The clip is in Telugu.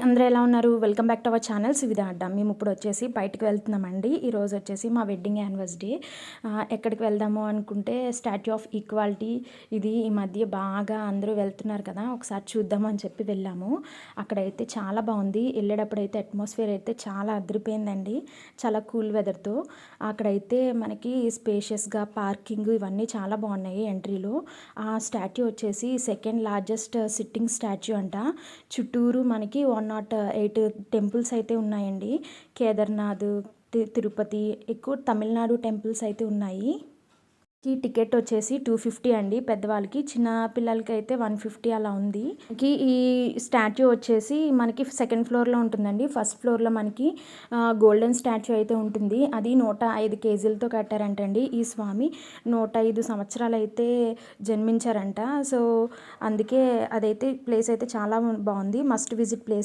అందరూ ఎలా ఉన్నారు? Welcome back to our channel Suvidha Adda. మేము ఇప్పుడు వచ్చేసి బయటకు వెళ్తున్నామండి. ఈరోజు వచ్చేసి మా వెడ్డింగ్ యానివర్సరీ. ఎక్కడికి వెళ్దాము అనుకుంటే స్టాట్యూ ఆఫ్ ఈక్వాలిటీ ఇది ఈ మధ్య బాగా అందరూ వెళ్తున్నారు కదా, ఒకసారి చూద్దాము అని చెప్పి వెళ్ళాము. అక్కడైతే చాలా బాగుంది. వెళ్ళేటప్పుడు అయితే అట్మాస్ఫియర్ అయితే చాలా అదిరిపోయిందండి. చాలా కూల్ వెదర్తో. అక్కడైతే మనకి స్పేషియస్గా పార్కింగ్ ఇవన్నీ చాలా బాగున్నాయి. ఎంట్రీలో ఆ స్టాట్యూ వచ్చేసి సెకండ్ లార్జెస్ట్ సిట్టింగ్ స్టాట్యూ అంట. చుట్టూరు మనకి 108 టెంపుల్స్ అయితే ఉన్నాయండి. కేదార్నాథ్, తిరుపతి, ఎక్కువ తమిళనాడు టెంపుల్స్ అయితే ఉన్నాయి. ఈ టికెట్ వచ్చేసి 250 అండి పెద్దవాళ్ళకి. చిన్న పిల్లలకి అయితే 150 అలా ఉంది. ఈ స్టాట్యూ వచ్చేసి మనకి సెకండ్ ఫ్లోర్లో ఉంటుందండి. ఫస్ట్ ఫ్లోర్లో మనకి గోల్డెన్ స్టాట్యూ అయితే ఉంటుంది. అది 105 కేజీలతో కట్టారంటండి. ఈ స్వామి 105 సంవత్సరాలు అయితే జన్మించారంట. సో అందుకే అదైతే ప్లేస్ అయితే చాలా బాగుంది. Must visit place.